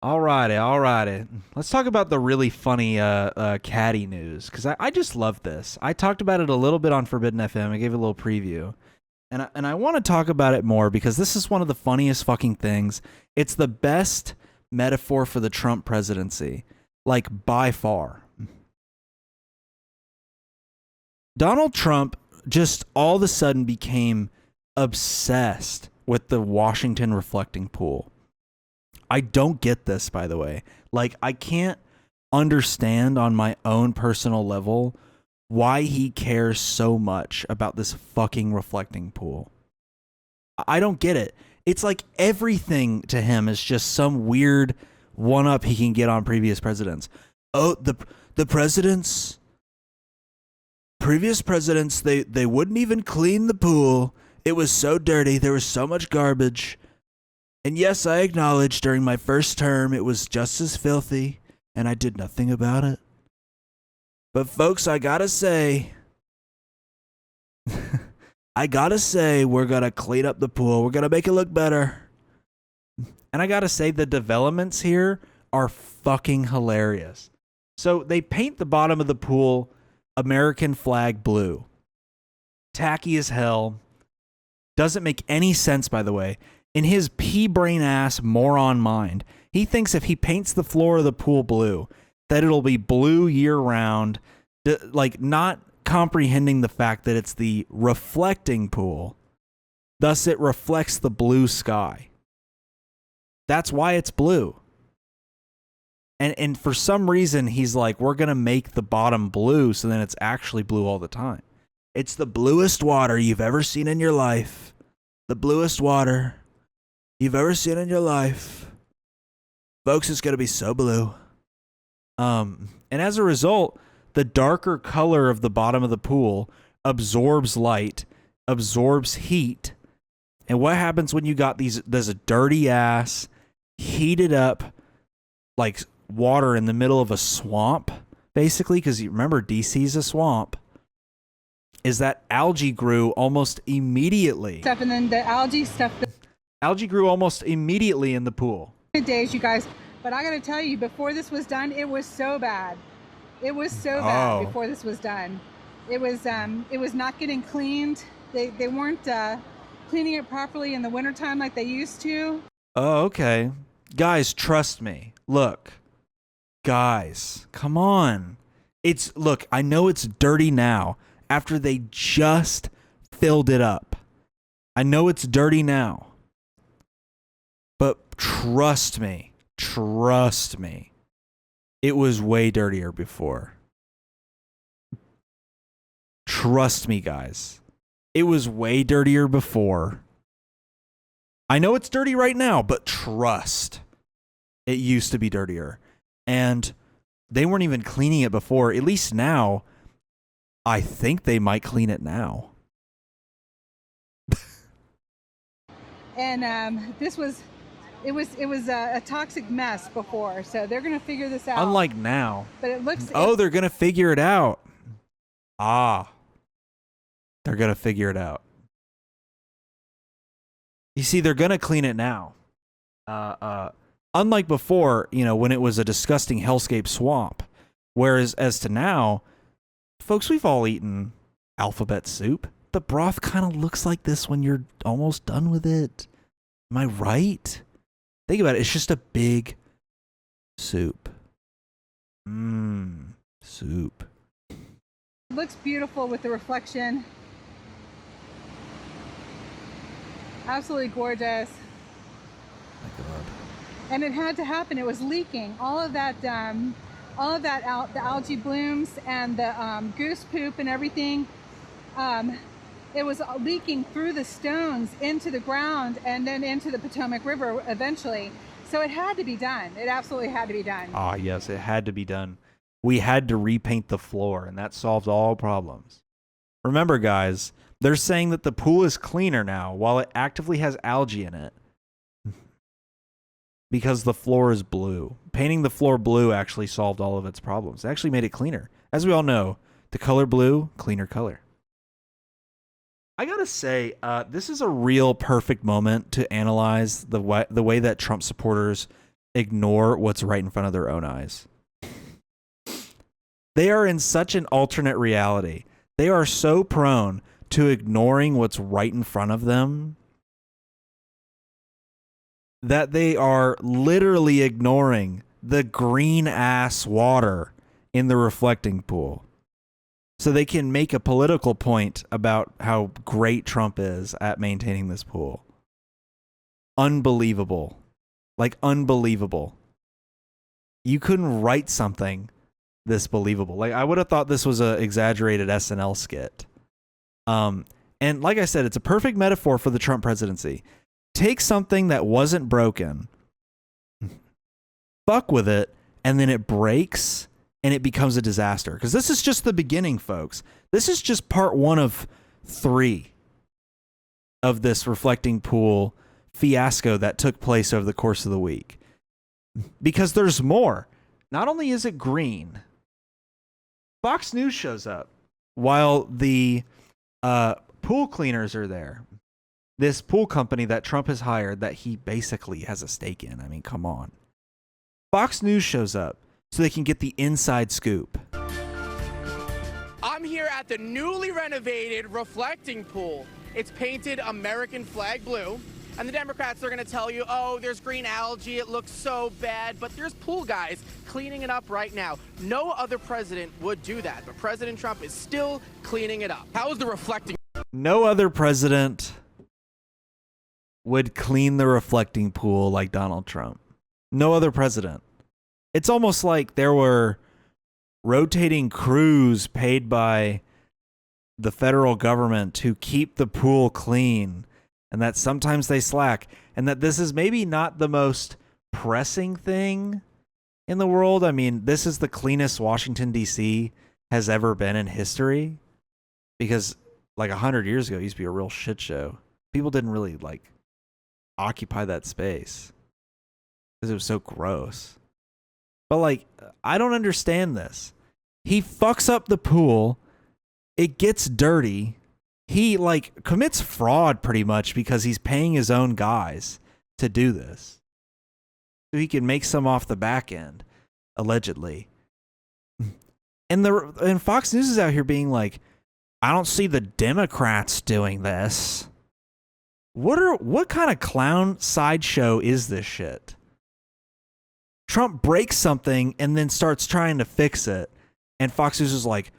Alrighty, alrighty. Let's talk about the really funny caddy news, because I just love this. I talked about it a little bit on Forbidden FM. I gave a little preview. And I want to talk about it more because this is one of the funniest fucking things. It's the best metaphor for the Trump presidency, like by far. Donald Trump just all of a sudden became obsessed with the Washington reflecting pool. I don't get this, by the way. Like, I can't understand on my own personal level why he cares so much about this fucking reflecting pool. I don't get it. It's like everything to him is just some weird one-up he can get on previous presidents. Oh, the previous presidents, they wouldn't even clean the pool. It was so dirty. There was so much garbage. And yes, I acknowledge during my first term it was just as filthy, and I did nothing about it. But folks, I gotta say, we're gonna clean up the pool. We're gonna make it look better. And I gotta say, the developments here are fucking hilarious. So they paint the bottom of the pool American flag blue. Tacky as hell. Doesn't make any sense, by the way. In his pea-brain ass moron mind, he thinks if he paints the floor of the pool blue, that it'll be blue year-round, like not comprehending the fact that it's the reflecting pool. Thus, it reflects the blue sky. That's why it's blue. And for some reason, he's like, we're going to make the bottom blue so then it's actually blue all the time. It's the bluest water you've ever seen in your life. The bluest water you've ever seen in your life. Folks, it's going to be so blue. And as a result, the darker color of the bottom of the pool absorbs light, absorbs heat. And what happens when you got there's a dirty ass, heated up, like water in the middle of a swamp, basically, because you remember DC's a swamp, is that algae grew almost immediately. Stuff, and then the algae stuff. Algae grew almost immediately in the pool. Days, you guys. But I got to tell you, before this was done, it was so bad. It was so bad before this was done. It was not getting cleaned. They weren't cleaning it properly in the wintertime like they used to. Oh, okay. Guys, trust me. Look. Guys, come on. Look, I know it's dirty now after they just filled it up. I know it's dirty now. But trust me, it was way dirtier before. Trust me, guys. It was way dirtier before. I know it's dirty right now, but trust. It used to be dirtier. And they weren't even cleaning it before. At least now, I think they might clean it now. And it was a toxic mess before, so they're gonna figure this out. Unlike now. But it looks. They're gonna figure it out. They're gonna figure it out. You see, they're gonna clean it now. Unlike before, when it was a disgusting hellscape swamp. Whereas as to now, folks, we've all eaten alphabet soup. The broth kind of looks like this when you're almost done with it. Am I right? Think about it. It's just a big soup. Soup. It looks beautiful with the reflection. Absolutely gorgeous. My God. And it had to happen. It was leaking. All of that, the algae blooms and the goose poop and everything. It was leaking through the stones into the ground and then into the Potomac River eventually. So it had to be done. It absolutely had to be done. Yes, it had to be done. We had to repaint the floor, and that solved all problems. Remember, guys, they're saying that the pool is cleaner now while it actively has algae in it. Because the floor is blue. Painting the floor blue actually solved all of its problems. It actually made it cleaner. As we all know, the color blue, cleaner color. I gotta say, this is a real perfect moment to analyze the way that Trump supporters ignore what's right in front of their own eyes. They are in such an alternate reality. They are so prone to ignoring what's right in front of them that they are literally ignoring the green ass water in the reflecting pool. So they can make a political point about how great Trump is at maintaining this pool. Unbelievable. Like, unbelievable. You couldn't write something this believable. Like, I would have thought this was an exaggerated SNL skit. And like I said, it's a perfect metaphor for the Trump presidency. Take something that wasn't broken, fuck with it, and then it breaks and it becomes a disaster. Because this is just the beginning, folks. This is just part 1 of 3 of this reflecting pool fiasco that took place over the course of the week. Because there's more. Not only is it green, Fox News shows up while the pool cleaners are there. This pool company that Trump has hired that he basically has a stake in. I mean, come on. Fox News shows up so they can get the inside scoop. I'm here at the newly renovated reflecting pool. It's painted American flag blue. And the Democrats are going to tell you, oh, there's green algae, it looks so bad, but there's pool guys cleaning it up right now. No other president would do that, but President Trump is still cleaning it up. How is the reflecting? No other president would clean the reflecting pool like Donald Trump. No other president. It's almost like there were rotating crews paid by the federal government to keep the pool clean, and that sometimes they slack, and that this is maybe not the most pressing thing in the world. I mean, this is the cleanest Washington, D.C. has ever been in history, because like 100 years ago, it used to be a real shit show. People didn't really like occupy that space because it was so gross. But like, I don't understand this. He fucks up the pool. It gets dirty. He like commits fraud pretty much because he's paying his own guys to do this, so he can make some off the back end, allegedly. And Fox News is out here being like, I don't see the Democrats doing this. What kind of clown sideshow is this shit? Trump breaks something and then starts trying to fix it, and Fox News is like,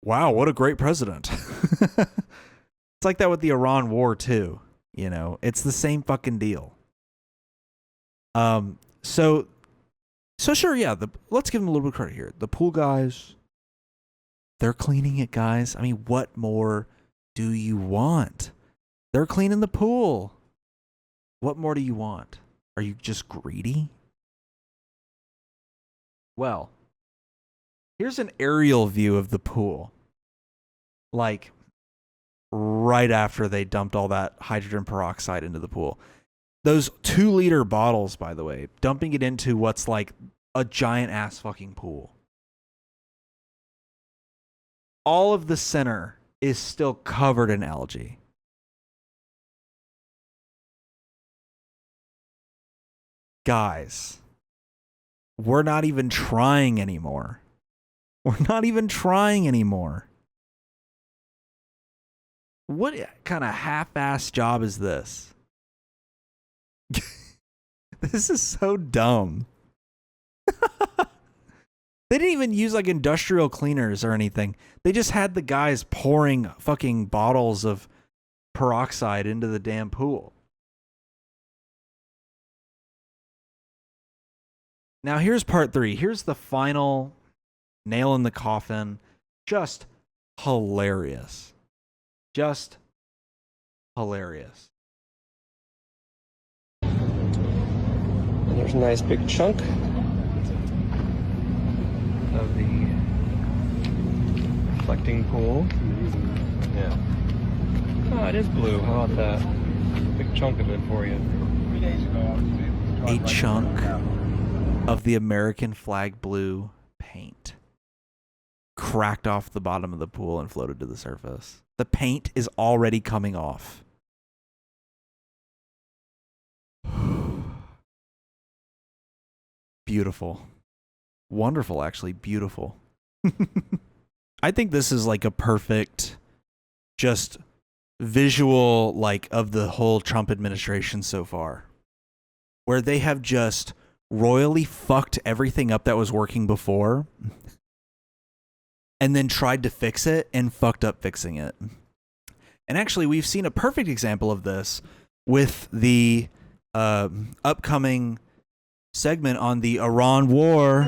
wow, what a great president. It's like that with the Iran war too. You know, it's the same fucking deal. So sure, yeah. Let's give them a little bit of credit here. The pool guys, they're cleaning it, guys. I mean, what more do you want? They're cleaning the pool. What more do you want? Are you just greedy? Well, here's an aerial view of the pool. Like, right after they dumped all that hydrogen peroxide into the pool. Those 2-liter bottles, by the way, dumping it into what's like a giant ass fucking pool. All of the center is still covered in algae. Guys, we're not even trying anymore. We're not even trying anymore. What kind of half-ass job is this? This is so dumb. They didn't even use like industrial cleaners or anything. They just had the guys pouring fucking bottles of peroxide into the damn pool. Now here's part 3. Here's the final nail in the coffin. Just hilarious. Just hilarious. There's a nice big chunk of the reflecting pool. Yeah. Oh, it is blue. How about that? Big chunk of it for you. A chunk of the American flag blue paint cracked off the bottom of the pool and floated to the surface. The paint is already coming off. beautiful. Wonderful, actually. Beautiful. I think this is like a perfect just visual like of the whole Trump administration so far, where they have just royally fucked everything up that was working before and then tried to fix it and fucked up fixing it. And actually, we've seen a perfect example of this with the upcoming segment on the Iran war.